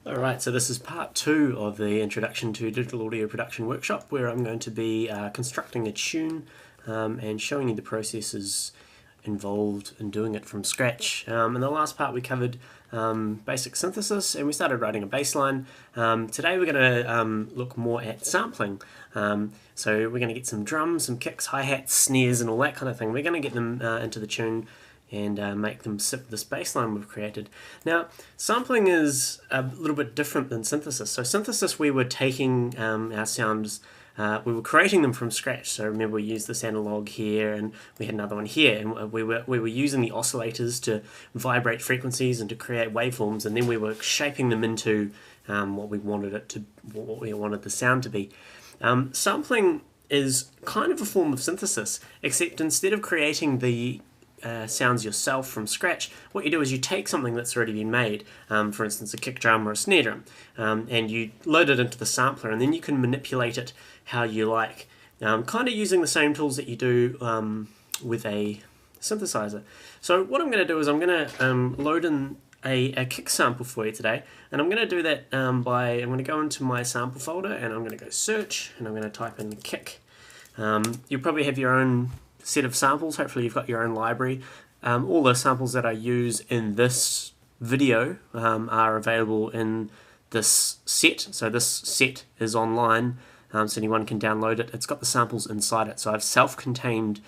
Alright, so this is part 2 of the Introduction to Digital Audio Production workshop, where I'm going to be constructing a tune and showing you the processes involved in doing it from scratch. In the last part we covered basic synthesis and we started writing a bass line. Today we're going to look more at sampling. So we're going to get some drums, some kicks, hi-hats, snares and all that kind of thing. We're going to get them into the tune and make them sit with this bass line we've created. Now, sampling is a little bit different than synthesis. So synthesis, we were taking our sounds, we were creating them from scratch. So remember, we used this analog here, and we had another one here, and we were using the oscillators to vibrate frequencies and to create waveforms, and then we were shaping them into what we wanted the sound to be. Sampling is kind of a form of synthesis, except instead of creating the sounds yourself from scratch, what you do is you take something that's already been made, for instance a kick drum or a snare drum, and you load it into the sampler, and then you can manipulate it how you like, kind of using the same tools that you do with a synthesizer. So what I'm going to do is I'm going to load in a kick sample for you today, and I'm going to do that I'm going to go into my sample folder and I'm going to go search and I'm going to type in kick. You'll probably have your own set of samples. Hopefully you've got your own library. All the samples that I use in this video are available in this set. So this set is online, so anyone can download it. It's got the samples inside it, so I've self-contained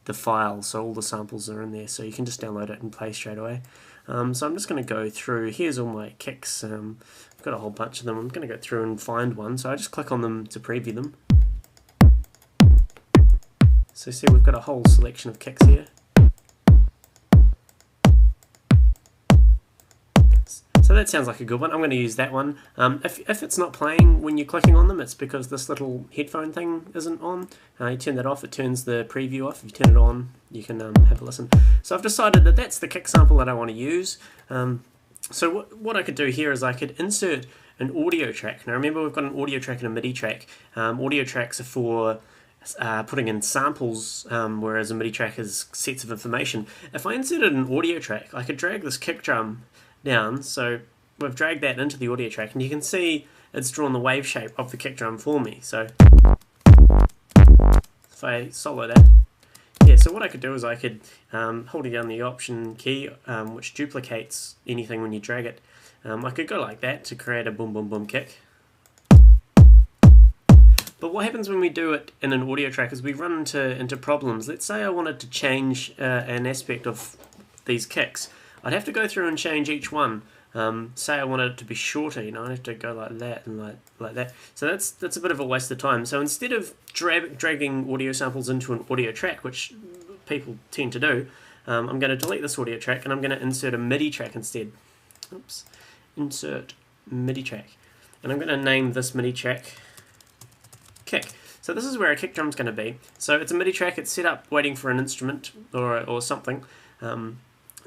the file, so all the samples are in there, so you can just download it and play straight away. So I'm just going to go through. Here's all my kicks. I've got a whole bunch of them. I'm going to go through and find one, so I just click on them to preview them. So see, we've got a whole selection of kicks here. So that sounds like a good one. I'm going to use that one. If it's not playing when you're clicking on them, it's because this little headphone thing isn't on. You turn that off, it turns the preview off. If you turn it on, you can have a listen. So I've decided that that's the kick sample that I want to use. So what I could do here is I could insert an audio track. Now remember, we've got an audio track and a MIDI track. Audio tracks are for putting in samples, whereas a MIDI track is sets of information. If I inserted an audio track, I could drag this kick drum down, so we've dragged that into the audio track, and you can see it's drawn the wave shape of the kick drum for me. So if I solo that, yeah, so what I could do is I could, holding down the option key, which duplicates anything when you drag it, I could go like that to create a boom boom boom kick. But what happens when we do it in an audio track is we run into problems. Let's say I wanted to change an aspect of these kicks. I'd have to go through and change each one. Say I wanted it to be shorter, I'd have to go like that and like that. So that's a bit of a waste of time. So instead of dragging audio samples into an audio track, which people tend to do, I'm going to delete this audio track and I'm going to insert a MIDI track instead. Oops. Insert MIDI track. And I'm going to name this MIDI track kick. So this is where a kick drum's going to be. So it's a MIDI track, it's set up waiting for an instrument or something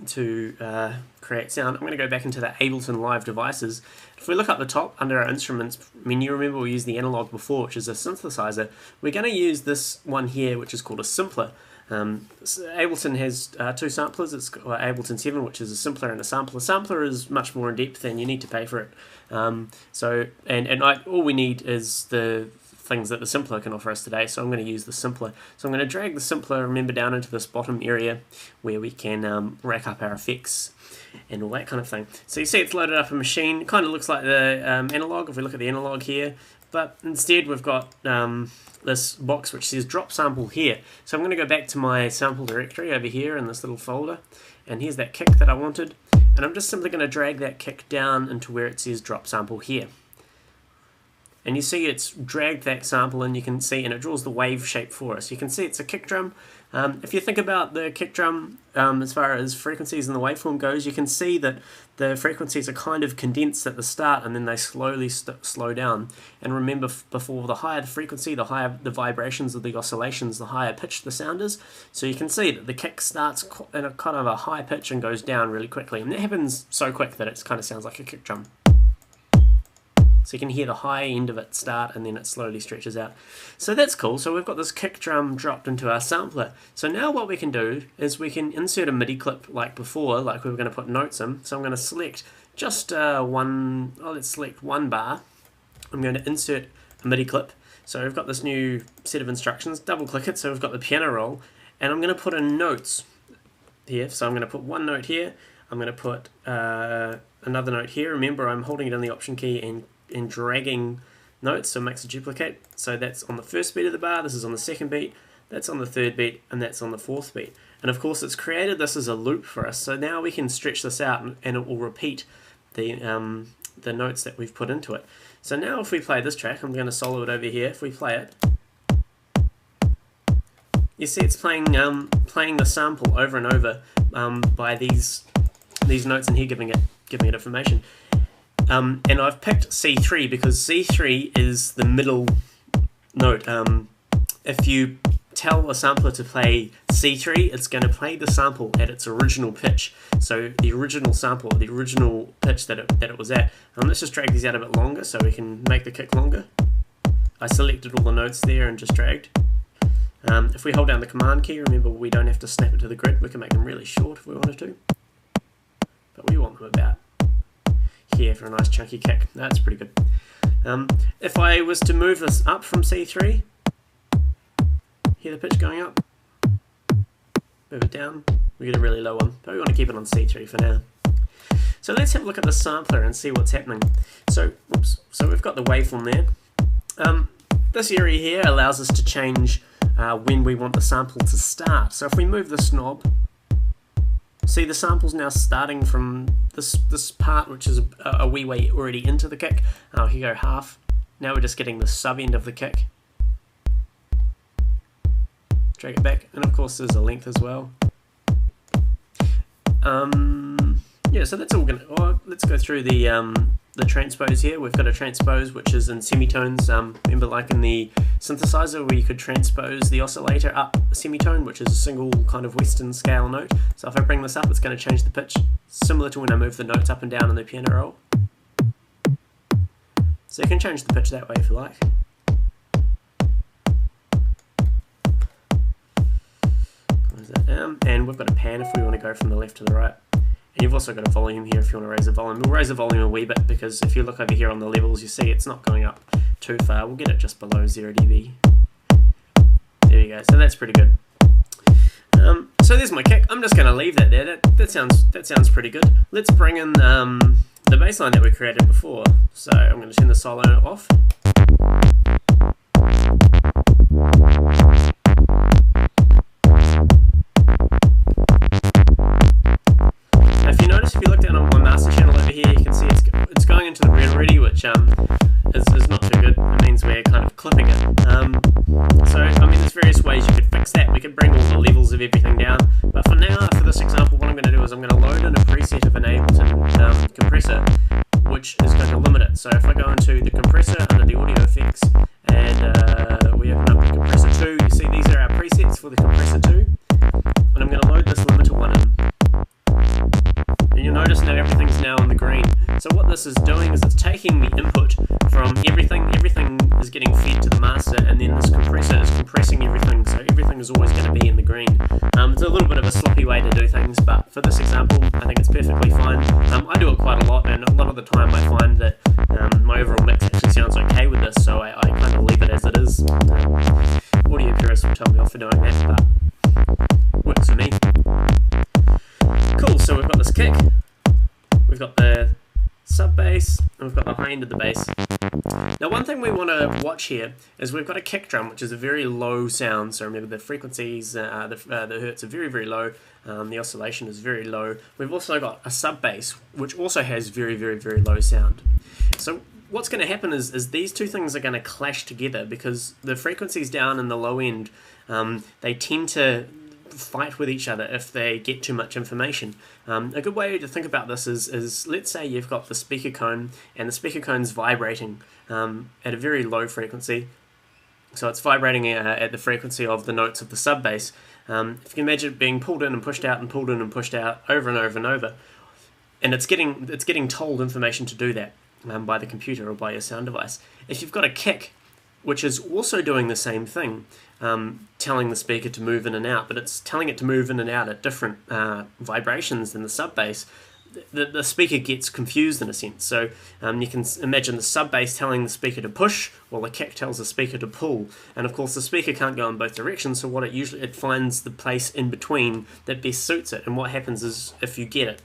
to create sound. I'm going to go back into the Ableton Live devices. If we look up the top under our instruments menu, remember we used the analog before, which is a synthesizer. We're going to use this one here, which is called a sampler. Ableton has two samplers. It's got Ableton 7, which is a simpler and a sampler. A sampler is much more in depth and you need to pay for it. All we need is the things that the simpler can offer us today, so I'm going to use the simpler. So I'm going to drag the simpler, remember, down into this bottom area where we can rack up our effects and all that kind of thing. So you see it's loaded up a machine. It kind of looks like the analog if we look at the analog here, but instead we've got this box which says drop sample here. So I'm going to go back to my sample directory over here in this little folder, and here's that kick that I wanted, and I'm just simply going to drag that kick down into where it says drop sample here. And you see it's dragged that sample in, you can see, and it draws the wave shape for us. You can see it's a kick drum. If you think about the kick drum as far as frequencies and the waveform goes, you can see that the frequencies are kind of condensed at the start and then they slowly slow down. And remember, before, the higher the frequency, the higher the vibrations of the oscillations, the higher pitched the sound is. So you can see that the kick starts in a kind of a high pitch and goes down really quickly. And that happens so quick that it kind of sounds like a kick drum. So you can hear the high end of it start and then it slowly stretches out. So that's cool. So we've got this kick drum dropped into our sampler. So now what we can do is we can insert a MIDI clip like before, like we were going to put notes in. So I'm going to select just let's select one bar. I'm going to insert a MIDI clip. So we've got this new set of instructions, double click it, so we've got the piano roll, and I'm going to put in notes here. So I'm going to put one note here, I'm going to put another note here. Remember, I'm holding it in the option key and dragging notes, so it makes a duplicate. So that's on the first beat of the bar, this is on the second beat, that's on the third beat, and that's on the fourth beat. And of course it's created this as a loop for us, so now we can stretch this out and it will repeat the notes that we've put into it. So now if we play this track, I'm going to solo it over here. If we play it, you see it's playing the sample over and over by these notes in here, giving it information. And I've picked C3 because C3 is the middle note. If you tell a sampler to play C3, it's going to play the sample at its original pitch. So the original sample, the original pitch that it was at. Let's just drag these out a bit longer so we can make the kick longer. I selected all the notes there and just dragged. If we hold down the command key, remember we don't have to snap it to the grid. We can make them really short if we wanted to. But we want them about here for a nice chunky kick. That's pretty good. If I was to move this up from C3, hear the pitch going up, move it down, we get a really low one, but we want to keep it on C3 for now. So let's have a look at the sampler and see what's happening. So we've got the waveform there. This area here allows us to change when we want the sample to start. So if we move this knob, see the sample's now starting from this part, which is a wee way already into the kick. Here you go, half. Now we're just getting the sub end of the kick. Drag it back, and of course there's a length as well. Yeah, so that's all gonna. Let's go through the transpose here. We've got a transpose which is in semitones. Remember, like in the synthesizer, where you could transpose the oscillator up a semitone, which is a single kind of Western scale note. So if I bring this up, it's going to change the pitch, similar to when I move the notes up and down in the piano roll. So you can change the pitch that way if you like. And we've got a pan if we want to go from the left to the right. And you've also got a volume here if you want to raise the volume. We'll raise the volume a wee bit because if you look over here on the levels, you see it's not going up too far. We'll get it just below 0 dB. There you go. So that's pretty good. So there's my kick. I'm just going to leave that there. That sounds pretty good. Let's bring in the bass line that we created before. So I'm going to turn the solo off. If you look down on my master channel over here, you can see it's going into the red already, which is not too good. It means we're kind of clipping it. So I mean, there's various ways you could fix that. We could bring all the levels of everything down. But for now, for this example, what I'm going to do is I'm going to load in a preset of an Ableton compressor, which is going to limit it. So if I go into the compressor under the audio effects and we open up the compressor 2, you see these are our presets for the compressor 2. And I'm going to load this limiter one in. And you'll notice now everything's now in the green. So what this is doing is it's taking the input from everything is getting fed to the master, and then this compressor is compressing everything, so everything is always going to be in the green. It's a little bit of a sloppy way to do things, but for this example, I think it's perfectly fine. I do it quite a lot, and a lot of the time I find that my overall mix actually sounds okay with this, so I kind of leave it as it is. Audio purists will tell me off for doing that, but works for me. Cool, so we've got this kick, we've got the sub bass, and we've got the high end of the bass. Now one thing we want to watch here is we've got a kick drum, which is a very low sound. So remember, the frequencies, the hertz are very, very low. The oscillation is very low. We've also got a sub bass, which also has very, very, very low sound. So what's going to happen is these two things are going to clash together because the frequencies down in the low end, they tend to fight with each other if they get too much information. A good way to think about this is let's say you've got the speaker cone and the speaker cone's vibrating at a very low frequency. So it's vibrating at the frequency of the notes of the sub bass. If you can imagine it being pulled in and pushed out and pulled in and pushed out over and over and over, and it's getting told information to do that by the computer or by your sound device. If you've got a kick which is also doing the same thing, telling the speaker to move in and out, but it's telling it to move in and out at different vibrations than the sub bass, the speaker gets confused in a sense. So you can imagine the sub bass telling the speaker to push, while the kick tells the speaker to pull. And of course, the speaker can't go in both directions. So what it finds the place in between that best suits it. And what happens is, if you get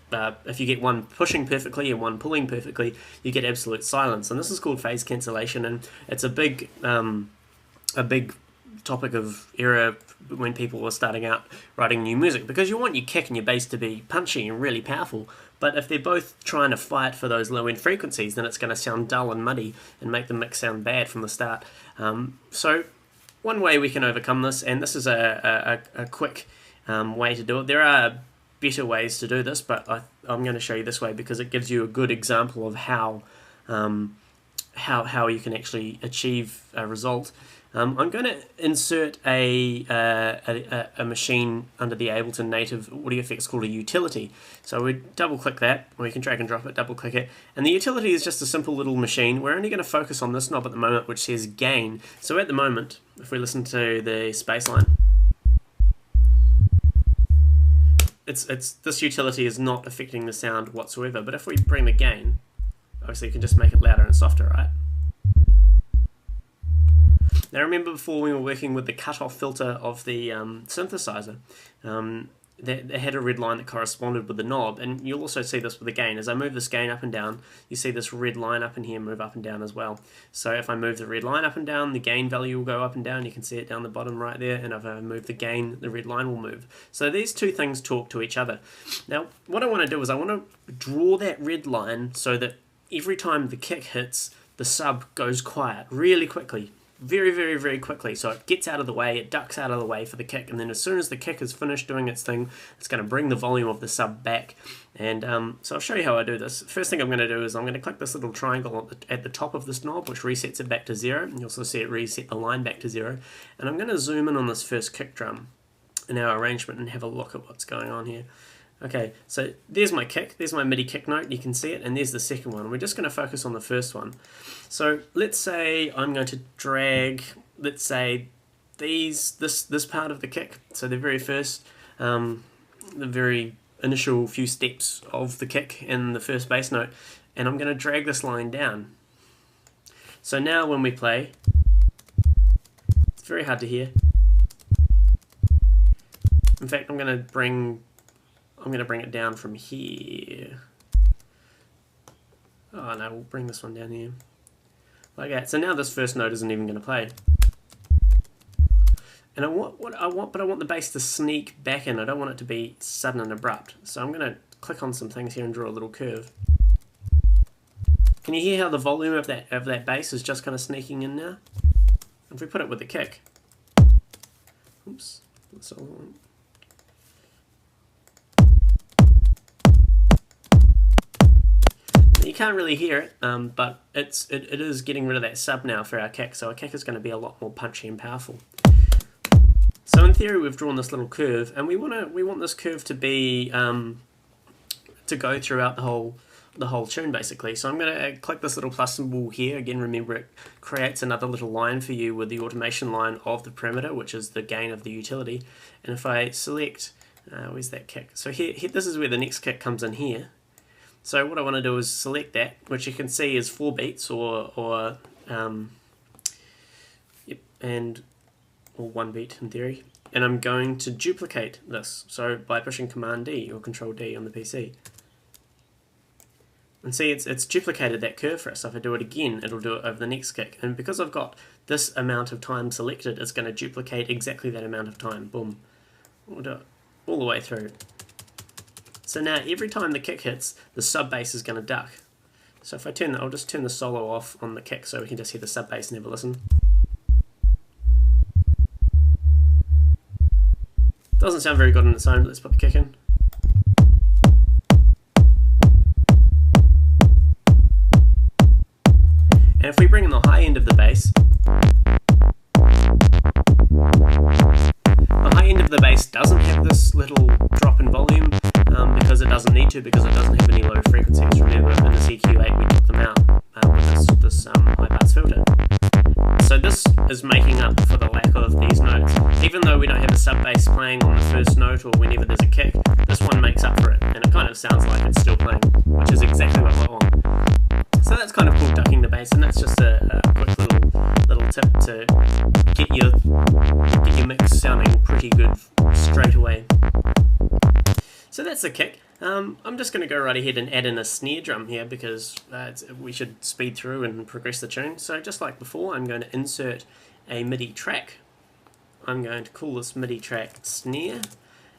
one pushing perfectly and one pulling perfectly, you get absolute silence. And this is called phase cancellation, and it's a big topic of era when people were starting out writing new music, because you want your kick and your bass to be punchy and really powerful, but if they're both trying to fight for those low end frequencies, then it's going to sound dull and muddy and make the mix sound bad from the start. So one way we can overcome this, and this is a quick way to do it. There are better ways to do this, but I'm going to show you this way because it gives you a good example of how you can actually achieve a result. I'm going to insert a machine under the Ableton native audio effects called a utility. So we double click that, or you can drag and drop it, double click it, and the utility is just a simple little machine. We're only going to focus on this knob at the moment, which says gain. So at the moment, if we listen to the space line, this utility is not affecting the sound whatsoever. But if we bring the gain, obviously you can just make it louder and softer, right? Now remember, before we were working with the cutoff filter of the synthesizer, that had a red line that corresponded with the knob, and you'll also see this with the gain. As I move this gain up and down, you see this red line up in here move up and down as well. So if I move the red line up and down, the gain value will go up and down. You can see it down the bottom right there, and if I move the gain, the red line will move. So these two things talk to each other. Now what I want to do is I want to draw that red line so that every time the kick hits, the sub goes quiet really quickly. Very, very, very quickly. So it gets out of the way, it ducks out of the way for the kick, and then as soon as the kick is finished doing its thing, it's going to bring the volume of the sub back. And so I'll show you how I do this. First thing I'm going to do is I'm going to click this little triangle at the top of this knob, which resets it back to 0. And you'll also see it reset the line back to 0. And I'm going to zoom in on this first kick drum in our arrangement and have a look at what's going on here. Okay, so there's my kick, there's my MIDI kick note, you can see it, and there's the second one. We're just going to focus on the first one. So let's say I'm going to drag, let's say, this part of the kick, so the very first, the very initial few steps of the kick in the first bass note, and I'm going to drag this line down. So now when we play, it's very hard to hear. In fact, I'm going to bring it down from here. Oh no, we'll bring this one down here. Like that. So now this first note isn't even going to play. And I want the bass to sneak back in. I don't want it to be sudden and abrupt. So I'm going to click on some things here and draw a little curve. Can you hear how the volume of that bass is just kind of sneaking in now? If we put it with the kick. Oops. That's all. You can't really hear it, but it is getting rid of that sub now for our kick, so our kick is going to be a lot more punchy and powerful. So in theory, we've drawn this little curve, and we want this curve to be to go throughout the whole tune basically. So I'm going to click this little plus symbol here. Again, remember it creates another little line for you with the automation line of the parameter, which is the gain of the utility. And if I select, where's that kick? So here, this is where the next kick comes in here. So what I want to do is select that, which you can see is 4 beats or 1 beat in theory. And I'm going to duplicate this. So by pushing Command D or Control D on the PC. And see, it's duplicated that curve for us. So if I do it again, it'll do it over the next kick. And because I've got this amount of time selected, it's going to duplicate exactly that amount of time. Boom. We'll do it all the way through. So now every time the kick hits, the sub bass is going to duck. So if I'll just turn the solo off on the kick so we can just hear the sub bass and never listen. Doesn't sound very good on its own, but let's put the kick in. And if we bring in the high end of the bass, the bass doesn't have this little drop in volume because it doesn't need to, because it doesn't have any low frequencies. Remember, in the CQ8 we took them out with this high pass filter. So this is making up for the lack of these notes. Even though we don't have a sub bass playing on the first note or whenever there's a kick, this one makes up for it, and it kind of sounds like it's still playing, which is exactly what I want. So that's kind of called ducking the bass, and that's just a quick little tip to get your mix sounding pretty good straight away. So that's the kick. I'm just going to go right ahead and add in a snare drum here because we should speed through and progress the tune. So just like before, I'm going to insert a MIDI track. I'm going to call this MIDI track snare,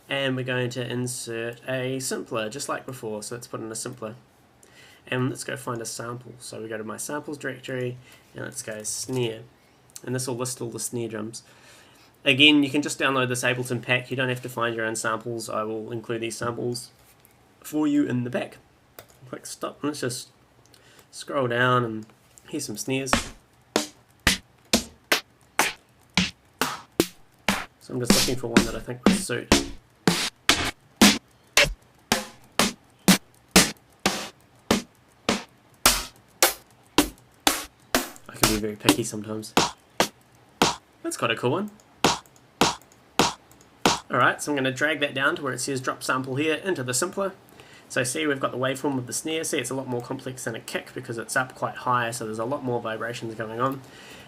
and we're going to insert a simpler just like before. So let's put in a simpler. And let's go find a sample. So we go to my samples directory, and let's go snare. And this will list all the snare drums. Again, you can just download this Ableton pack. You don't have to find your own samples. I will include these samples for you in the back. Click stop, and let's just scroll down, and here's some snares. So I'm just looking for one that I think will suit. I can be very picky sometimes. That's quite a cool one. Alright, so I'm going to drag that down to where it says drop sample here into the simpler. So see, we've got the waveform of the snare. See, it's a lot more complex than a kick because it's up quite high, so there's a lot more vibrations going on.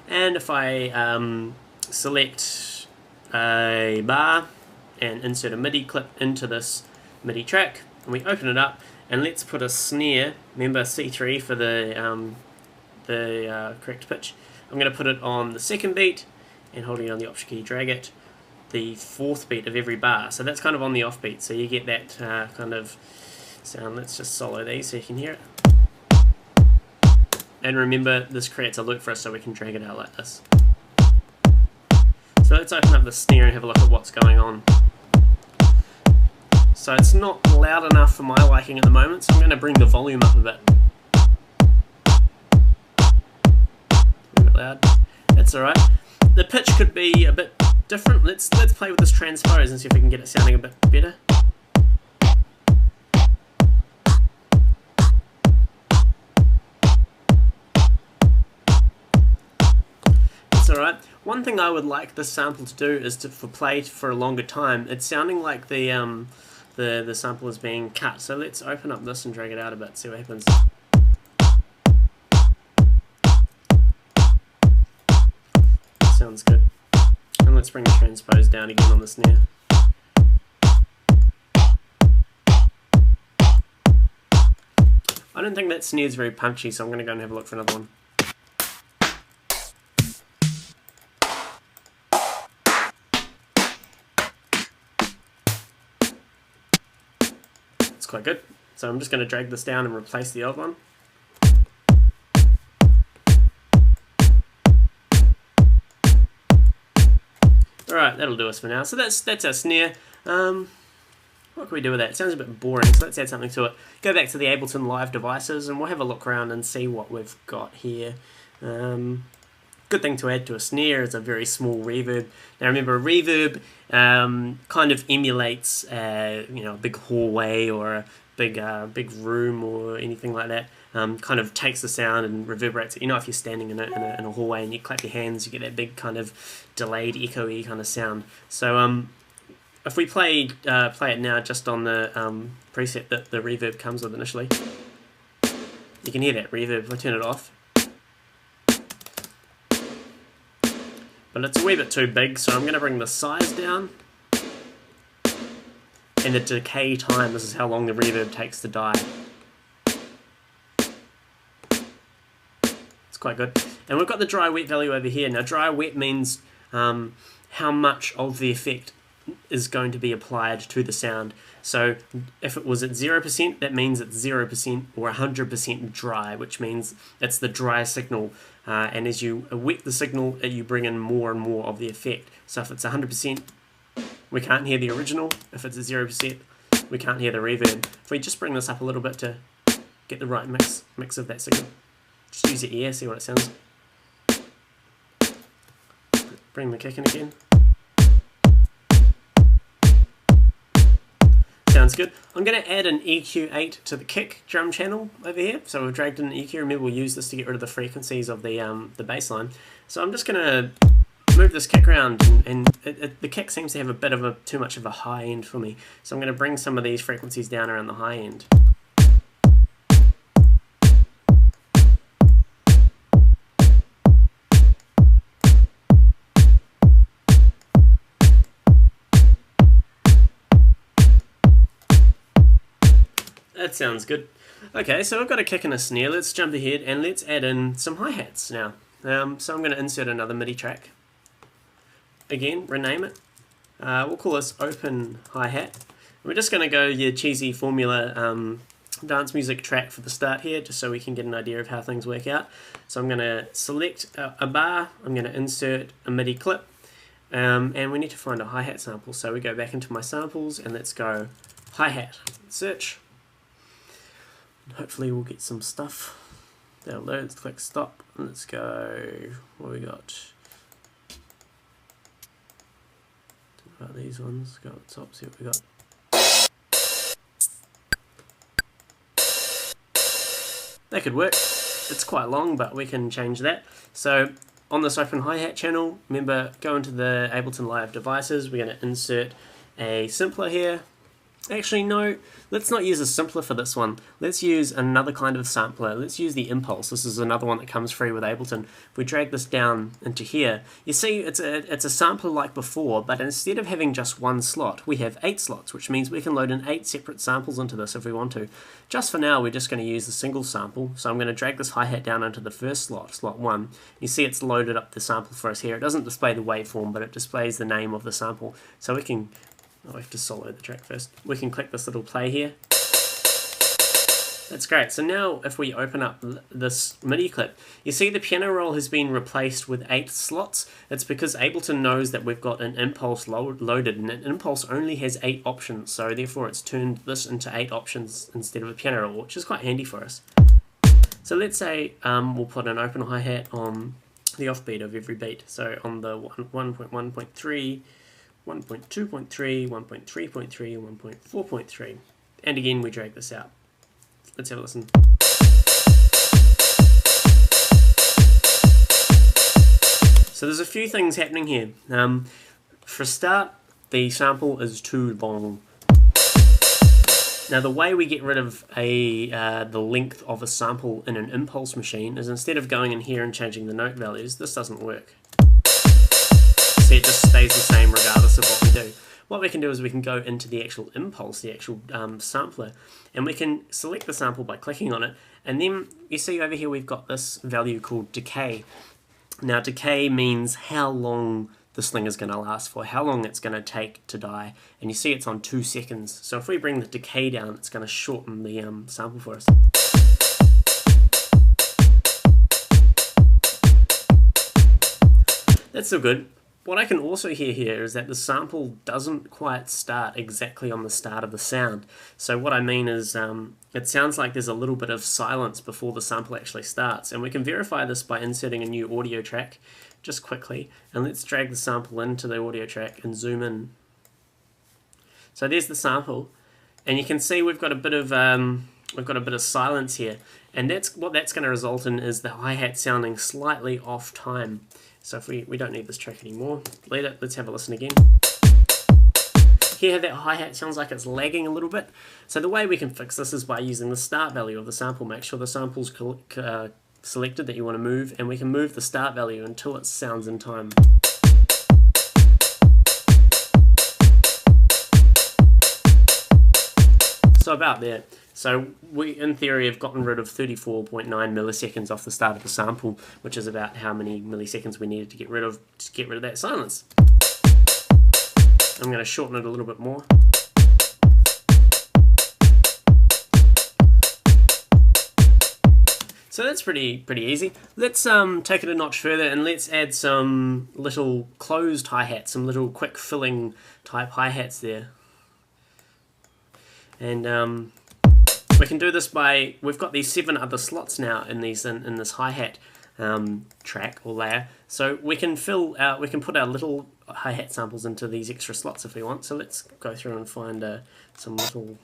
And if I select a bar and insert a MIDI clip into this MIDI track, and we open it up, and let's put a snare, remember C3 for the correct pitch. I'm going to put it on the second beat, and holding down the Option key, drag it the fourth beat of every bar. So that's kind of on the off beat, so you get that kind of sound. Let's just solo these so you can hear it. And remember, this creates a loop for us so we can drag it out like this. So let's open up the snare and have a look at what's going on. So it's not loud enough for my liking at the moment, so I'm going to bring the volume up a bit. A bit loud. That's alright. The pitch could be a bit different. Let's play with this transpose and see if we can get it sounding a bit better. That's alright. One thing I would like this sample to do is to play for a longer time. It's sounding like the sample is being cut. So let's open up this and drag it out a bit, see what happens. Sounds good. And let's bring the transpose down again on the snare. I don't think that snare is very punchy, so I'm going to go and have a look for another one. It's quite good. So I'm just going to drag this down and replace the old one. Alright, that'll do us for now. So that's our snare. What can we do with that? It sounds a bit boring, so let's add something to it. Go back to the Ableton Live devices and we'll have a look around and see what we've got here. Good thing to add to a snare is a very small reverb. Now remember, a reverb kind of emulates a big hallway or a big room or anything like that. Kind of takes the sound and reverberates it. If you're standing in a hallway and you clap your hands, you get that big kind of delayed, echoey kind of sound. So if we play it now just on the preset that the reverb comes with initially, you can hear that reverb if I turn it off. But it's a wee bit too big, so I'm going to bring the size down. And the decay time, this is how long the reverb takes to die. It's quite good. And we've got the dry wet value over here. Now dry wet means how much of the effect is going to be applied to the sound. So if it was at 0%, that means it's 0% or 100% dry, which means it's the dry signal. And as you wet the signal, you bring in more and more of the effect. So if it's 100%, we can't hear the original. If it's at 0%, we can't hear the reverb. If we just bring this up a little bit to get the right mix of that signal. Just use your ear, see what it sounds. Bring the kick in again. Sounds good. I'm going to add an EQ8 to the kick drum channel over here. So we've dragged in an EQ. Remember, we'll use this to get rid of the frequencies of the bass line. So I'm just going to move this kick around, and the kick seems to have a bit of too much of a high end for me. So I'm going to bring some of these frequencies down around the high end. That sounds good. Okay, so I've got a kick and a snare. Let's jump ahead and let's add in some hi-hats now. So I'm going to insert another MIDI track. Again, rename it. We'll call this open hi-hat. We're just going to go your cheesy formula dance music track for the start here, just so we can get an idea of how things work out. So I'm going to select a bar. I'm going to insert a MIDI clip. And we need to find a hi-hat sample. So we go back into my samples and let's go hi-hat. Search. Hopefully we'll get some stuff. Download, let's click stop, and let's go. What we got? Talk about these ones. Go up top, see what we got. That could work. It's quite long, but we can change that. So on this open hi-hat channel, remember, go into the Ableton Live devices. We're going to insert a simpler here. Actually, no, let's not use a simpler for this one. Let's use another kind of sampler. Let's use the impulse. This is another one that comes free with Ableton. If we drag this down into here, you see it's a sampler like before, but instead of having just one slot, we have 8 slots, which means we can load in 8 separate samples into this if we want to. Just for now, we're just going to use the single sample. So I'm going to drag this hi-hat down into the first slot, slot 1. You see it's loaded up the sample for us here. It doesn't display the waveform, but it displays the name of the sample. So we can... Oh, I have to solo the track first. We can click this little play here. That's great. So now if we open up this MIDI clip, you see the piano roll has been replaced with 8 slots. It's because Ableton knows that we've got an impulse loaded, and an impulse only has 8 options. So therefore it's turned this into 8 options instead of a piano roll, which is quite handy for us. So let's say we'll put an open hi-hat on the offbeat of every beat. So on the 1.1.3, 1.2.3, 1.3.3, and 1.4.3. And again, we drag this out. Let's have a listen. So there's a few things happening here. For a start, the sample is too long. Now the way we get rid of the length of a sample in an impulse machine is instead of going in here and changing the note values, this doesn't work. See, it just stays the same regardless of what we do. What we can do is we can go into the actual impulse, the actual sampler, and we can select the sample by clicking on it, and then you see over here we've got this value called decay. Now decay means how long this thing is going to last for, how long it's going to take to die, and you see it's on 2 seconds. So if we bring the decay down, it's going to shorten the sample for us. That's still good. What I can also hear here is that the sample doesn't quite start exactly on the start of the sound. So what I mean is it sounds like there's a little bit of silence before the sample actually starts. And we can verify this by inserting a new audio track just quickly. And let's drag the sample into the audio track and zoom in. So there's the sample. And you can see we've got a bit of silence here. And what that's going to result in is the hi-hat sounding slightly off time. So if we don't need this track anymore, delete it, let's have a listen again. Here that hi-hat sounds like it's lagging a little bit. So the way we can fix this is by using the start value of the sample. Make sure the sample's selected that you want to move, and we can move the start value until it sounds in time. So about there. So we, in theory, have gotten rid of 34.9 milliseconds off the start of the sample, which is about how many milliseconds we needed to get rid of that silence. I'm going to shorten it a little bit more. So that's pretty easy. Let's take it a notch further and let's add some little closed hi-hats, some little quick filling type hi-hats there. And we can do this by, we've got these 7 other slots now in this hi-hat. track or layer. So we can put our little hi-hat samples into these extra slots if we want. So let's go through and find some little.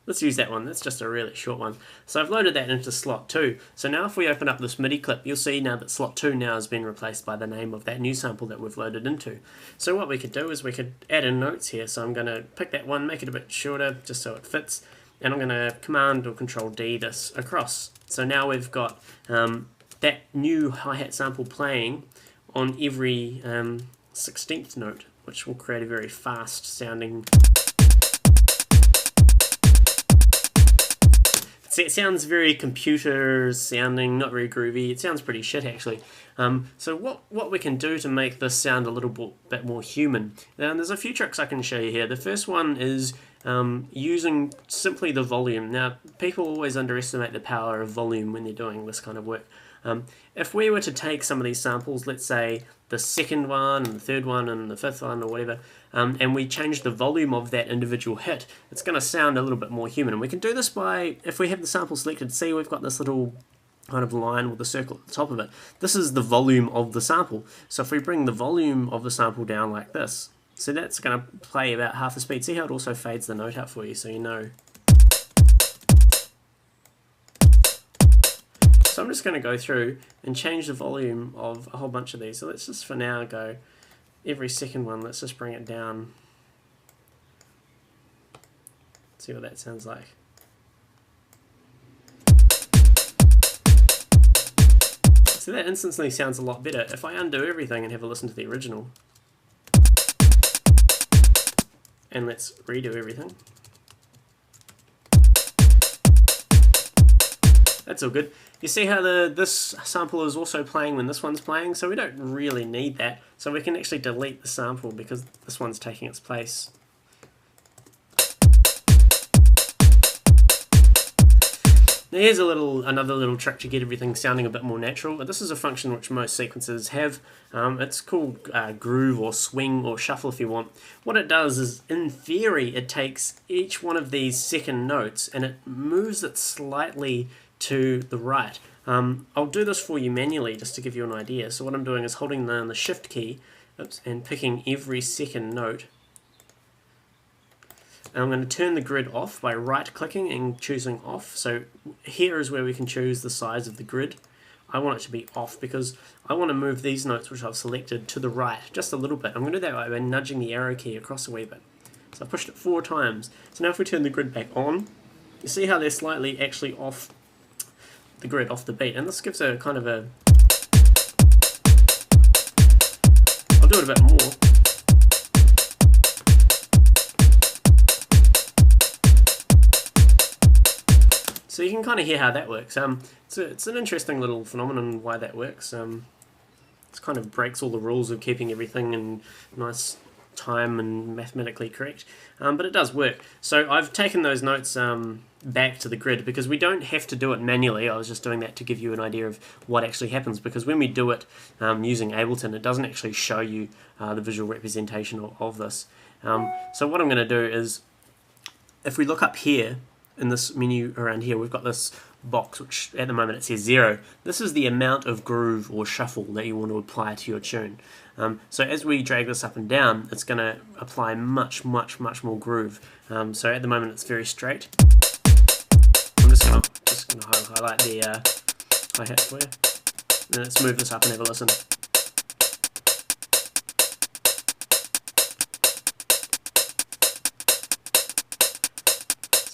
Let's use that one. That's just a really short one. So I've loaded that into slot 2. So now if we open up this MIDI clip, you'll see now that slot 2 now has been replaced by the name of that new sample that we've loaded into. So what we could do is we could add in notes here. So I'm going to pick that one, make it a bit shorter just so it fits. And I'm going to Command or Control D this across. So now we've got that new hi-hat sample playing on every 16th note, which will create a very fast sounding. It sounds very computer sounding, not very groovy. It sounds pretty shit actually. So what we can do to make this sound a little bit more human. There's a few tricks I can show you here. The first one is using simply the volume. Now people always underestimate the power of volume when they're doing this kind of work. If we were to take some of these samples, let's say the second one and the third one and the fifth one or whatever, and we change the volume of that individual hit, it's going to sound a little bit more human. And we can do this by, if we have the sample selected, see we've got this little kind of line with a circle at the top of it. This is the volume of the sample. So if we bring the volume of the sample down like this, so that's going to play about half the speed. See how it also fades the note out for you so you know. So I'm just going to go through and change the volume of a whole bunch of these. So let's just for now go every second one, let's just bring it down. See what that sounds like. So that instantly sounds a lot better. If I undo everything and have a listen to the original, and let's redo everything. That's all good. You see how this sample is also playing when this one's playing, so we don't really need that. So we can actually delete the sample because this one's taking its place. Now here's another little trick to get everything sounding a bit more natural. This is a function which most sequencers have. It's called groove or swing or shuffle if you want. What it does is, in theory, it takes each one of these second notes and it moves it slightly to the right. I'll do this for you manually just to give you an idea. So what I'm doing is holding down the shift key and picking every second note. And I'm going to turn the grid off by right clicking and choosing off. So here is where we can choose the size of the grid. I want it to be off because I want to move these notes which I've selected to the right just a little bit. I'm going to do that by nudging the arrow key across a wee bit. So I pushed it 4 times. So now if we turn the grid back on, you see how they're slightly actually off the grid, off the beat, and this gives a kind of a. I'll do it a bit more. So you can kind of hear how that works. It's an interesting little phenomenon why that works. It kind of breaks all the rules of keeping everything in nice time and mathematically correct, but it does work. So I've taken those notes back to the grid because we don't have to do it manually. I was just doing that to give you an idea of what actually happens, because when we do it using Ableton, it doesn't actually show you the visual representation of this. So what I'm going to do is, if we look up here in this menu around here, we've got this box which at the moment it says 0. This is the amount of groove or shuffle that you want to apply to your tune. So as we drag this up and down, it's going to apply much more groove. So at the moment it's very straight. I'm just going to highlight the hi-hat for you. And let's move this up and have a listen.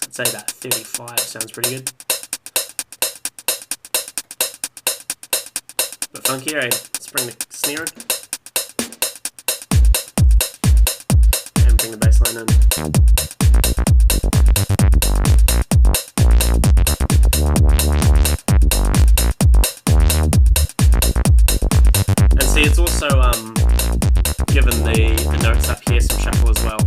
So I'd say about 35 sounds pretty good. Bit funky, eh? Let's bring the snare in. And bring the bass line in. And see, it's also given the notes up here some shuffle as well.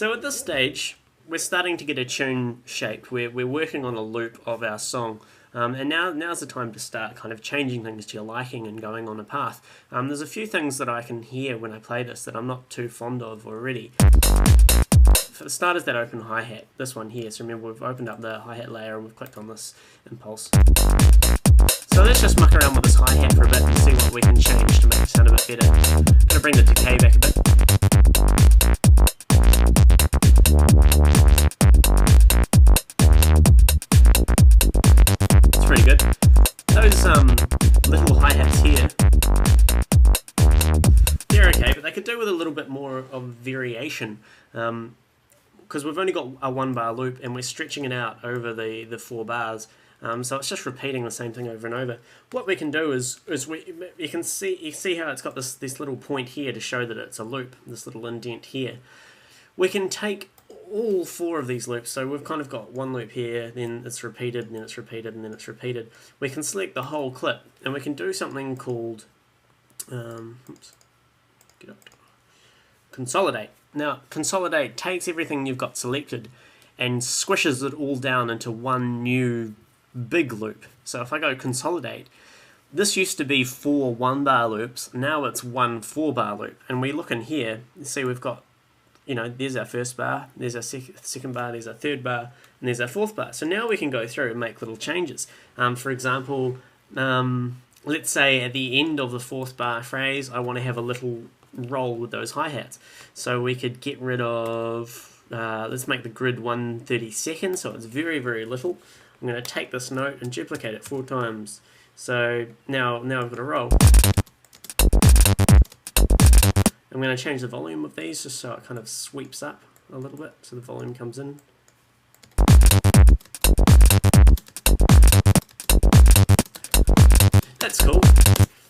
So at this stage, we're starting to get a tune shaped. We're working on a loop of our song. And now's the time to start kind of changing things to your liking and going on a path. There's a few things that I can hear when I play this that I'm not too fond of already. For the starters, that open hi-hat, this one here. So remember, we've opened up the hi-hat layer and we've clicked on this impulse. So let's just muck around with this hi-hat for a bit and see what we can change to make it sound a bit better. I'm going to bring the decay back a bit. It's pretty good. Those little hi-hats here, they're okay, but they could do with a little bit more of variation. Because we've only got a 1-bar loop and we're stretching it out over the 4 bars. So it's just repeating the same thing over and over. What we can do is you see how it's got this little point here to show that it's a loop, this little indent here. We can take all 4 of these loops, so we've kind of got one loop here, then it's repeated, and then it's repeated, and then it's repeated. We can select the whole clip, and we can do something called consolidate. Now, consolidate takes everything you've got selected and squishes it all down into one new big loop. So if I go consolidate, this used to be 4 1-bar loops, now it's 1 4-bar loop. And we look in here, you see we've got, there's our first bar, there's our second bar, there's our third bar, and there's our 4th bar. So now we can go through and make little changes. For example, let's say at the end of the 4th bar phrase, I want to have a little roll with those hi-hats. So we could get rid of, let's make the grid 1/32, so it's very, very little. I'm going to take this note and duplicate it 4 times. So now I've got a roll. I'm going to change the volume of these just so it kind of sweeps up a little bit, so the volume comes in. That's cool.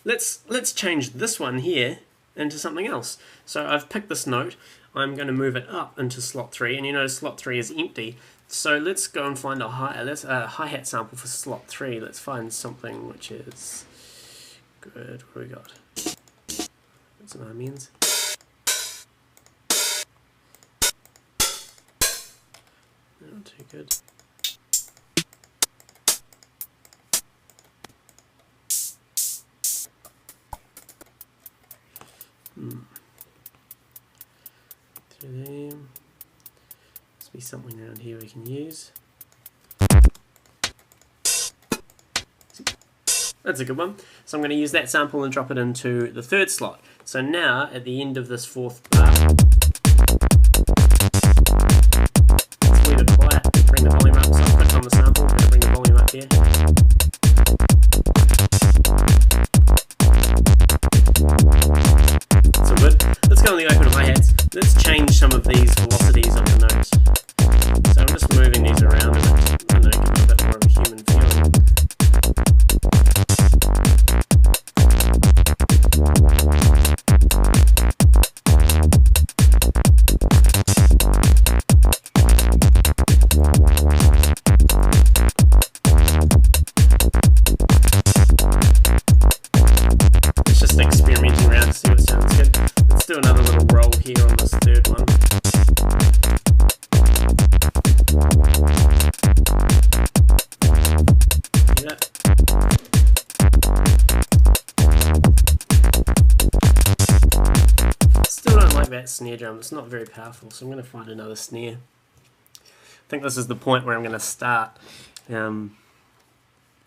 Let's change this one here into something else. So I've picked this note, I'm going to move it up into slot 3, and you notice slot 3 is empty. So let's go and find a hi-hat sample for slot 3. Let's find something which is good. What do we got? Got some amens. Not too good. Through there. Must be something around here we can use. That's a good one. So I'm going to use that sample and drop it into the 3rd slot. So now at the end of this 4th bar, let's leave it quiet, bring the volume up. So I'll click on the sample, I'm going to bring the volume up here. So good. Let's go on the open hi-hats. Let's change some of these velocities on the notes. So I'm just moving these around a bit, and give them a bit more of a human feeling. It's just experimenting around to see what sounds good. Let's do another little roll here on this 3rd one. Still don't like that snare drum, it's not very powerful, so I'm going to find another snare. I think this is the point where I'm going to start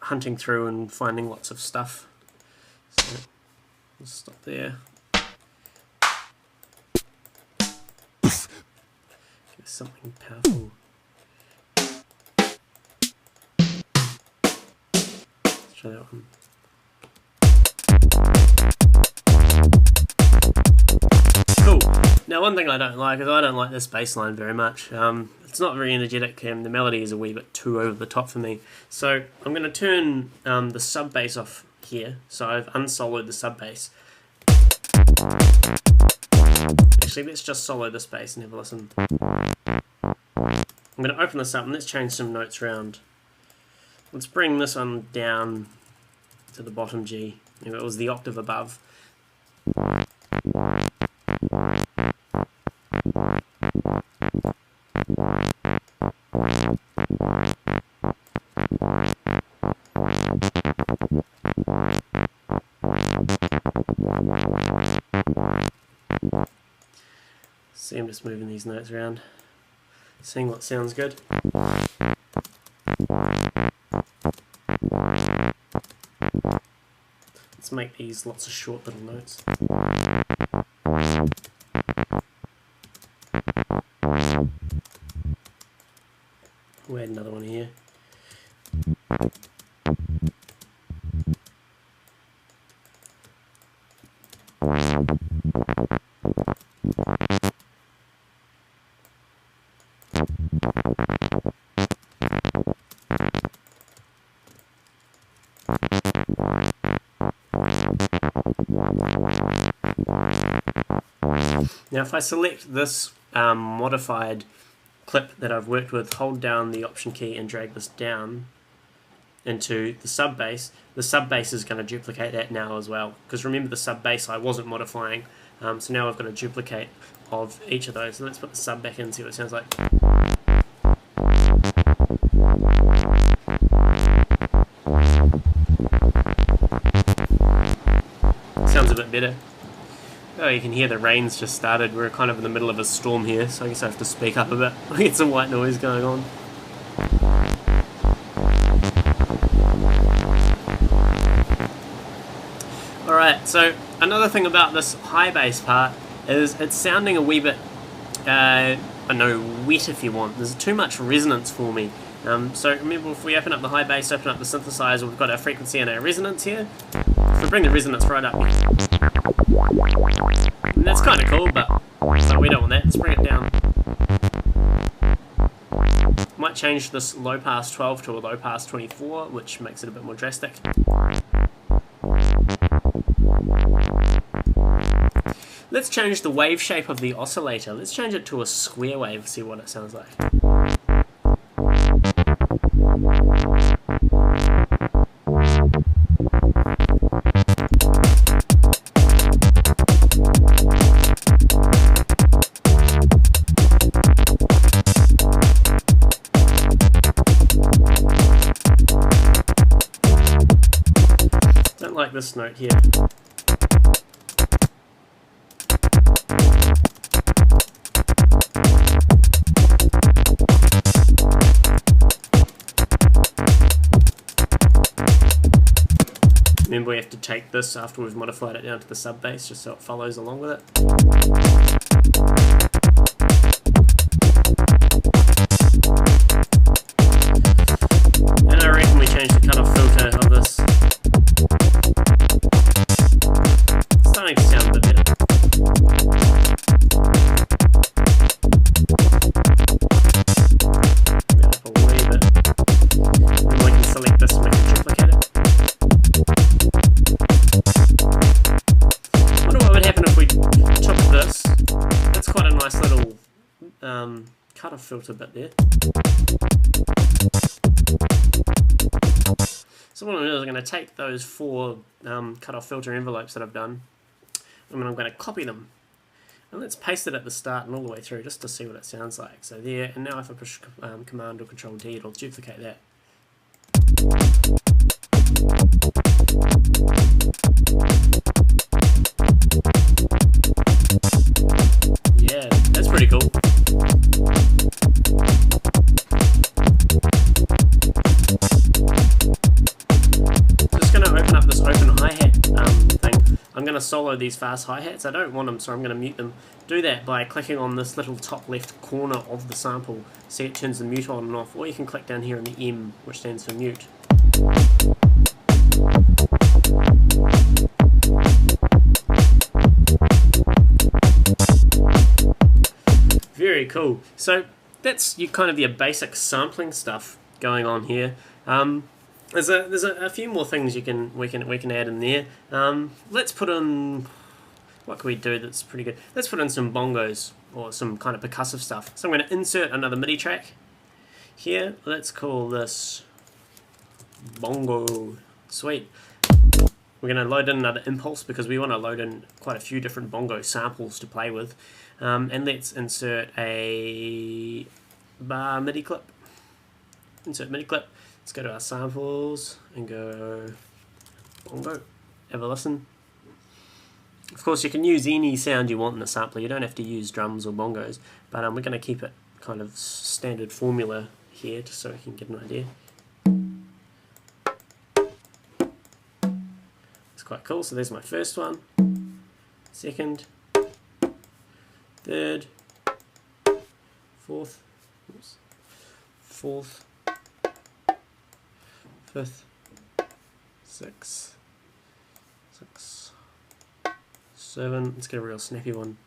hunting through and finding lots of stuff. So let's stop there. Give us something powerful. Let's try that one. Cool. Now one thing I don't like is I don't like this bass line very much. It's not very energetic and the melody is a wee bit too over the top for me. So I'm going to turn the sub bass off here. So I've unsoloed the sub bass. Actually, let's just solo this bass and have a listen. I'm going to open this up and let's change some notes around. Let's bring this one down to the bottom G. If it was the octave above. See, I'm just moving these notes around, seeing what sounds good. Let's make these lots of short little notes. We'll add another one here. Now if I select this modified clip that I've worked with, hold down the Option key and drag this down into the sub bass is going to duplicate that now as well, because remember the sub bass I wasn't modifying, so now I've got a duplicate of each of those. So let's put the sub back in and see what it sounds like. Sounds a bit better. Oh, you can hear the rain's just started. We're kind of in the middle of a storm here, so I guess I have to speak up a bit. I get some white noise going on. Alright, so another thing about this high bass part is it's sounding a wee bit, I know, wet if you want. There's too much resonance for me. So remember, if we open up the high bass, open up the synthesizer, we've got our frequency and our resonance here. If we bring the resonance right up, and that's kind of cool, but we don't want that. Let's bring it down. Might change this low pass 12 to a low pass 24, which makes it a bit more drastic. Let's change the wave shape of the oscillator. Let's change it to a square wave, see what it sounds like. Don't like this note here. Remember, we have to take this after we've modified it down to the sub bass, just so it follows along with it. And I reckon we change the cutoff filter of this. It's starting to sound a bit better. Up a wee bit. And we can select this and we can duplicate it. I wonder what would happen if we took this. That's quite a nice little cutoff filter bit there. So what I'm going to do is I'm going to take those four cutoff filter envelopes that I've done, and I'm going to copy them. And let's paste it at the start and all the way through just to see what it sounds like. So there, and now if I push Command or Control D, it'll duplicate that. Yeah, that's pretty cool. Just going to open up this open hi-hat thing. I'm going to solo these fast hi-hats. I don't want them, so I'm going to mute them. Do that by clicking on this little top left corner of the sample. See, it turns the mute on and off. Or you can click down here on the M, which stands for mute. Very cool. So that's kind of your basic sampling stuff going on here. There's a few more things we can add in there. Let's put in, what can we do that's pretty good? Let's put in some bongos or some kind of percussive stuff. So I'm going to insert another MIDI track here. Let's call this bongo. Sweet. We're going to load in another impulse because we want to load in quite a few different bongo samples to play with. And let's insert a bar MIDI clip. Insert MIDI clip. Let's go to our samples and go bongo. Have a listen. Of course, you can use any sound you want in the sampler. You don't have to use drums or bongos, but we're going to keep it kind of standard formula here, just so we can get an idea. It's quite cool. So there's my first one, second, third, fourth, fifth, sixth, 7. Let's get a real snappy one.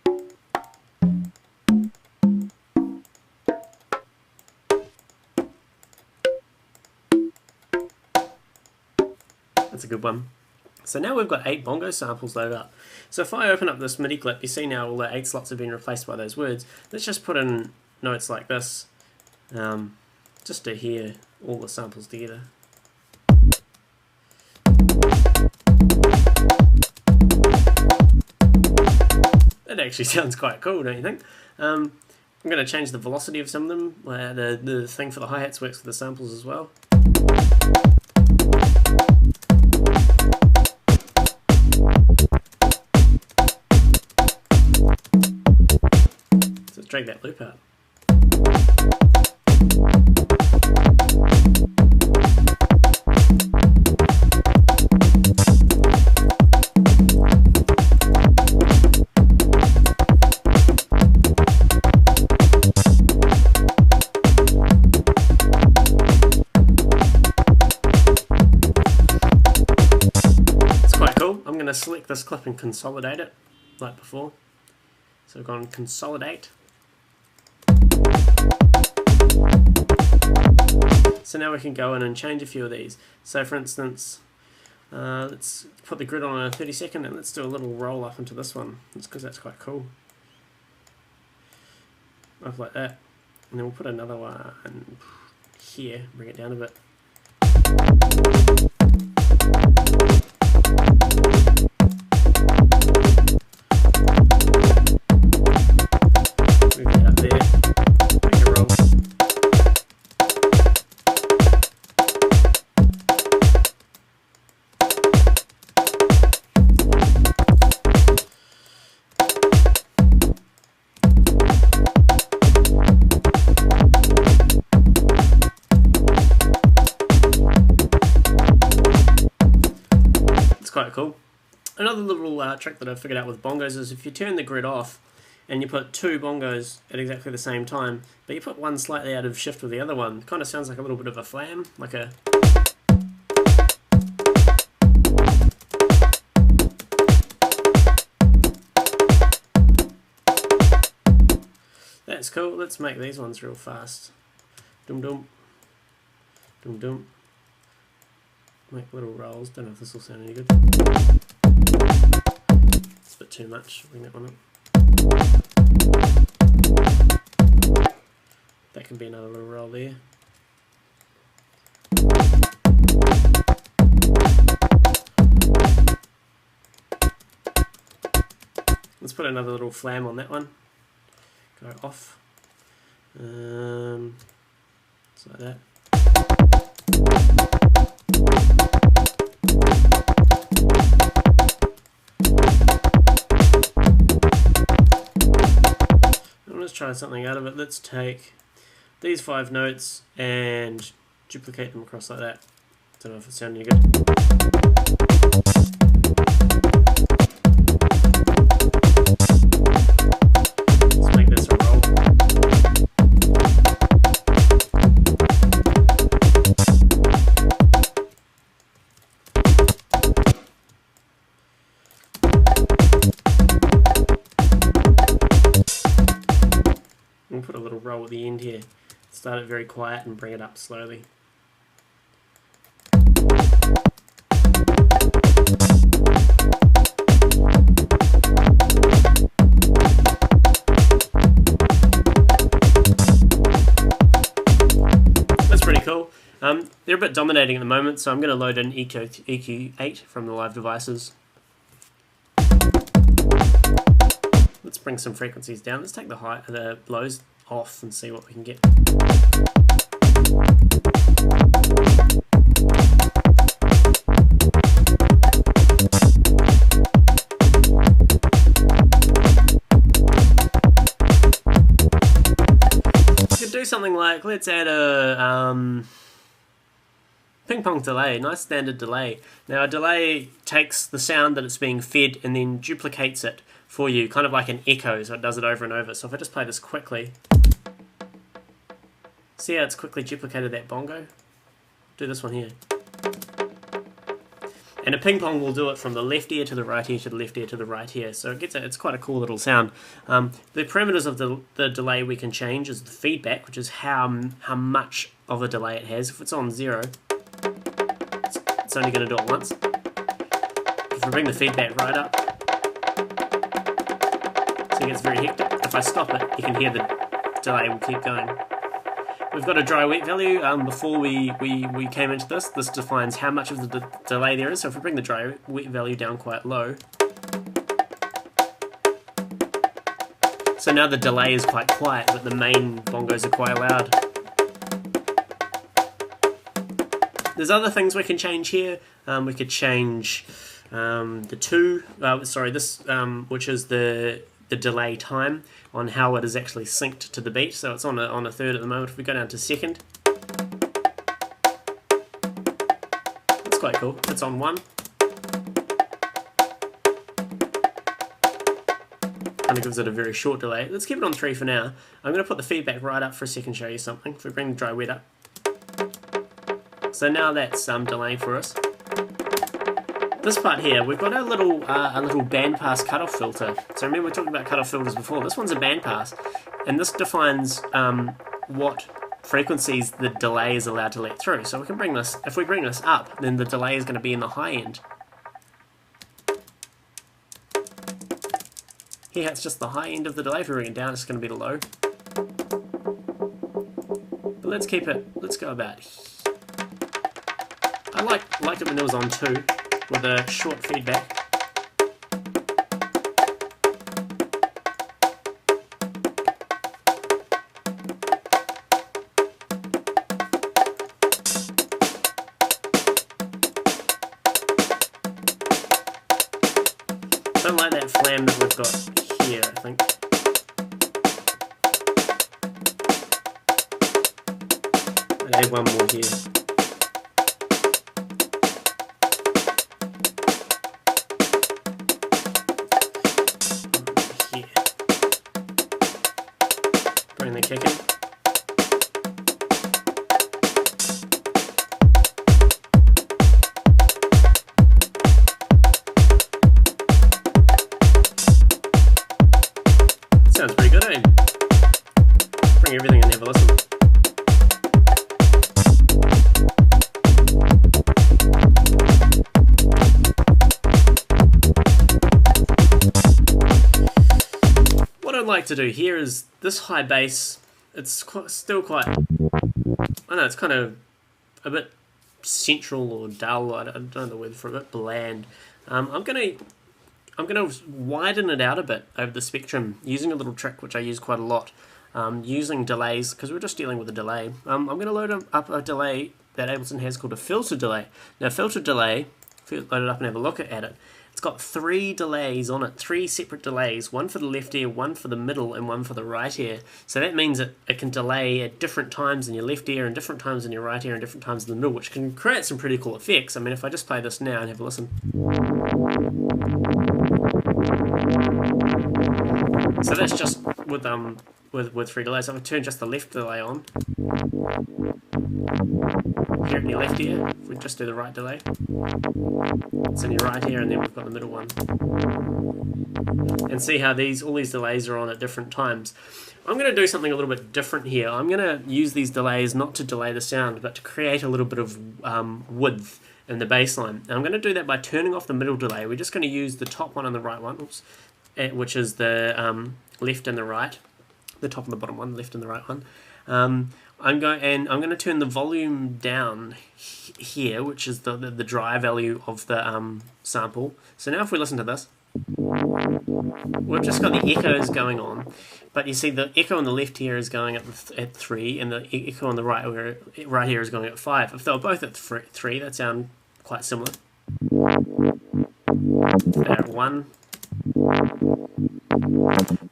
That's a good one. So now we've got 8 bongo samples loaded up. So if I open up this MIDI clip, you see now all the 8 slots have been replaced by those words. Let's just put in notes like this, just to hear all the samples together. That actually sounds quite cool, don't you think? I'm going to change the velocity of some of them. The thing for the hi-hats works with the samples as well. So let's drag that loop out. Select this clip and consolidate it like before. So we've gone consolidate. So now we can go in and change a few of these. So for instance, let's put the grid on a 30-second and let's do a little roll up into this one. That's because that's quite cool. Up like that. And then we'll put another one here, bring it down a bit. Quite cool. Another little trick that I figured out with bongos is if you turn the grid off and you put 2 bongos at exactly the same time, but you put one slightly out of shift with the other one, it kind of sounds like a little bit of a flam, like a... That's cool. Let's make these ones real fast. Dum dum. Dum dum. Make little rolls. Don't know if this will sound any good. It's a bit too much. Bring that one up. That can be another little roll there. Let's put another little flam on that one. Go off. Just like that. Let's try something out of it. Let's take these 5 notes and duplicate them across like that. Don't know if it sounds any good. Let's make this a roll. We'll put a little roll at the end here. Start it very quiet and bring it up slowly. That's pretty cool. They're a bit dominating at the moment, so I'm going to load in EQ8 from the live devices. Let's bring some frequencies down. Let's take the lows off and see what we can get. do something like, let's add a ping-pong delay, nice standard delay. Now a delay takes the sound that it's being fed and then duplicates it for you, kind of like an echo, so it does it over and over. So if I just play this quickly, see how it's quickly duplicated that bongo? Do this one here. And a ping-pong will do it from the left ear to the right ear to the left ear to the right ear. So it's quite a cool little sound. The parameters of the delay we can change is the feedback, which is how much of a delay it has. If it's on 0, it's only going to do it once. If we bring the feedback right up, so it gets very hectic. If I stop it, you can hear the delay will keep going. We've got a dry-wet value. Before we came into this defines how much of the delay there is. So if we bring the dry-wet value down quite low, so now the delay is quite quiet, but the main bongos are quite loud. There's other things we can change here. We could change which is the delay time on how it is actually synced to the beat. So it's on a third at the moment. If we go down to second, it's quite cool. It's on 1. Kind of gives it a very short delay. Let's keep it on 3 for now. I'm going to put the feedback right up for a second, show you something. If we bring the dry wet up, so now that's delaying for us. This part here, we've got a little bandpass cutoff filter. So remember we talked about cutoff filters before. This one's a bandpass, and this defines what frequencies the delay is allowed to let through. So we can bring this. If we bring this up, then the delay is going to be in the high end. Here it's just the high end of the delay. If we bring it down, it's going to be the low. But let's keep it. Let's go about. I liked it when it was on 2. With a short feedback. Don't like that flam that we've got here, I think. I'll add one more here. Bring the kick in. Sounds pretty good, eh? Bring everything and have a listen. What I'd like to do here is this high bass. It's still quite. I know it's kind of a bit central or dull. I don't know the word for it. A bit bland. I'm gonna widen it out a bit over the spectrum using a little trick which I use quite a lot. Using delays, because we're just dealing with a delay. I'm going to load up a delay that Ableton has called a filter delay. Now, filter delay, load it up and have a look at it. It's got 3 delays on it, 3 separate delays, one for the left ear, one for the middle, and one for the right ear. So that means that it can delay at different times in your left ear, and different times in your right ear, and different times in the middle, which can create some pretty cool effects. I mean, if I just play this now and have a listen. So that's just with 3 delays. So if I turn just the left delay on, here in your left ear, if we just do the right delay, it's in your right ear, and then we've got the middle one. And see how all these delays are on at different times. I'm going to do something a little bit different here. I'm going to use these delays not to delay the sound, but to create a little bit of width in the bass line. And I'm going to do that by turning off the middle delay. We're just going to use the top one and the right one, which is the left and the right. The top and the bottom one, the left and the right one. I'm going to turn the volume down here, which is the dry value of the sample. So now if we listen to this, we've just got the echoes going on, but you see the echo on the left here is going at 3, and the echo on the right here is going at 5. If they were both at 3, that sound quite similar. If they're at 1.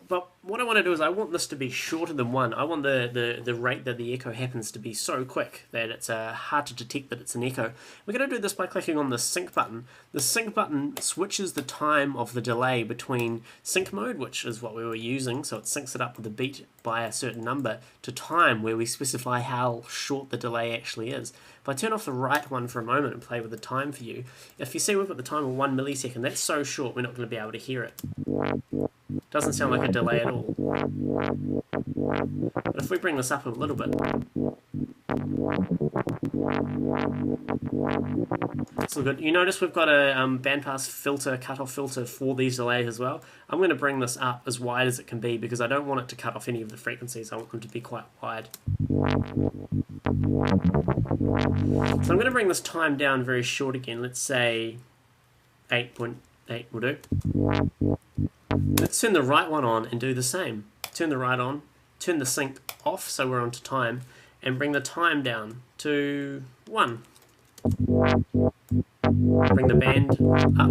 But what I want to do is I want this to be shorter than 1. I want the rate that the echo happens to be so quick that it's hard to detect that it's an echo. We're going to do this by clicking on the sync button. The sync button switches the time of the delay between sync mode, which is what we were using, so it syncs it up with the beat by a certain number, to time, where we specify how short the delay actually is. If I turn off the right one for a moment and play with the time for you, if you see we've got the time of 1 millisecond, that's so short we're not going to be able to hear it. Doesn't sound like a delay at all. But if we bring this up a little bit, it's all good. You notice we've got a bandpass filter, cutoff filter for these delays as well. I'm going to bring this up as wide as it can be because I don't want it to cut off any of the frequencies. I want them to be quite wide. So I'm going to bring this time down very short again. Let's say 8.8 will do. Let's turn the right one on and do the same. Turn the right on, turn the sync off so we're onto time, and bring the time down to 1. Bring the band up.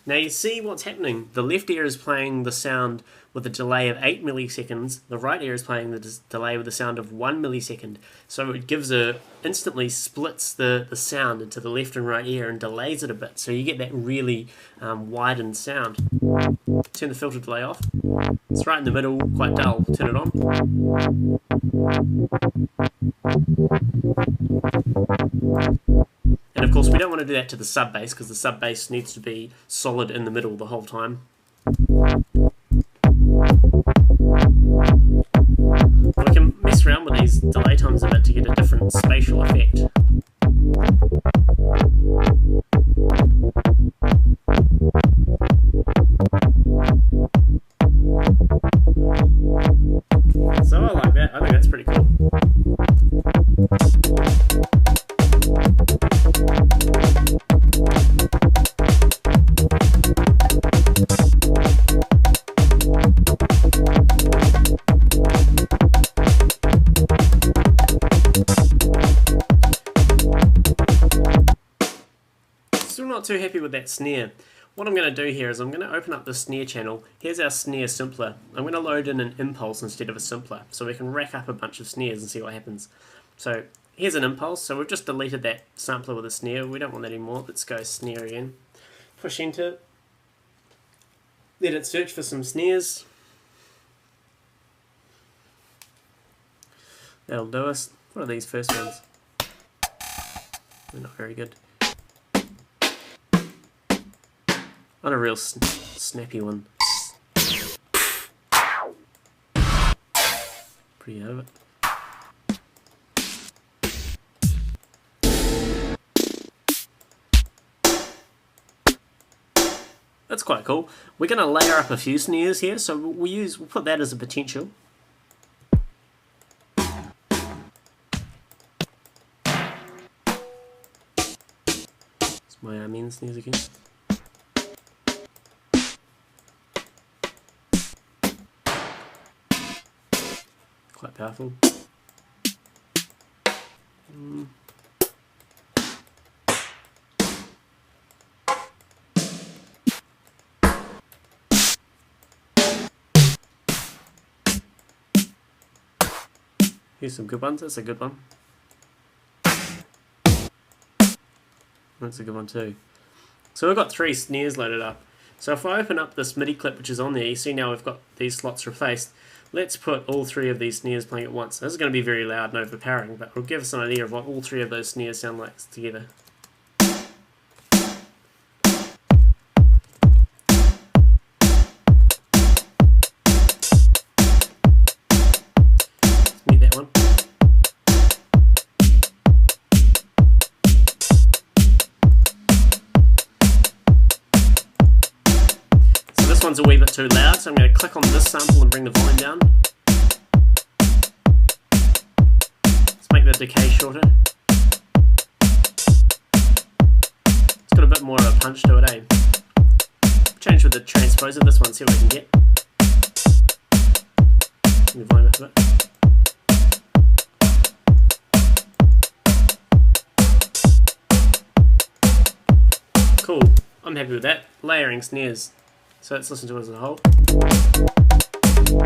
Now you see what's happening. The left ear is playing the sound with a delay of 8 milliseconds. The right ear is playing the delay with a sound of 1 millisecond. So it instantly splits the sound into the left and right ear and delays it a bit. So you get that really widened sound. Turn the filter delay off. It's right in the middle, quite dull. Turn it on. And of course we don't want to do that to the sub bass because the sub bass needs to be solid in the middle the whole time. But we can mess around with these delay times a bit to get a different spatial effect. So I like that. I think that's pretty cool. Still not too happy with that snare. What I'm going to do here is I'm going to open up the snare channel. Here's our snare simpler. I'm going to load in an impulse instead of a simpler so we can rack up a bunch of snares and see what happens. So here's an impulse. So we've just deleted that sampler with a snare. We don't want that anymore. Let's go snare again. Push enter. Let it search for some snares. That'll do us. What are these first ones? They're not very good. Not a real snappy one. Pretty over. That's quite cool. We're going to layer up a few snares here, so we'll put that as a potential. It's my main snares again. Quite powerful. Here's some good ones. That's a good one. That's a good one too. So we've got 3 snares loaded up. So if I open up this MIDI clip which is on there, you see now we've got these slots replaced. Let's put all 3 of these snares playing at once. This is going to be very loud and overpowering, but it'll give us an idea of what all 3 of those snares sound like together. Let's mute that one. This one's a wee bit too loud, so I'm going to click on this sample and bring the volume down. Let's make the decay shorter. It's got a bit more of a punch to it, eh? Change with the transposer, this one, see what we can get. Bring the volume up a bit. Cool, I'm happy with that. Layering snares. So let's listen to it as a whole. And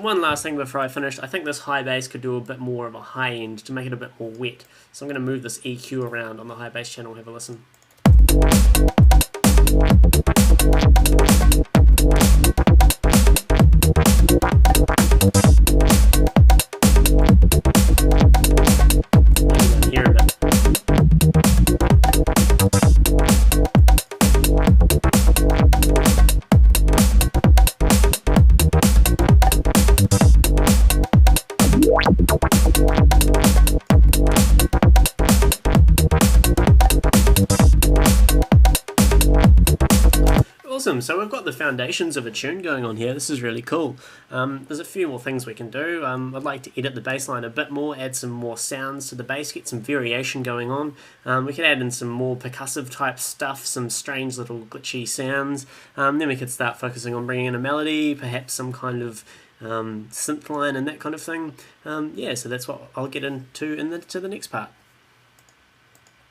one last thing before I finish, I think this high bass could do a bit more of a high end to make it a bit more wet. So I'm going to move this EQ around on the high bass channel, have a listen. Hear a bit. Awesome, so we've got the foundations of a tune going on here. This is really cool. There's a few more things we can do. I'd like to edit the bass line a bit more, add some more sounds to the bass, get some variation going on. We could add in some more percussive type stuff, some strange little glitchy sounds. Then we could start focusing on bringing in a melody, perhaps some kind of synth line and that kind of thing. Yeah, so that's what I'll get into the next part.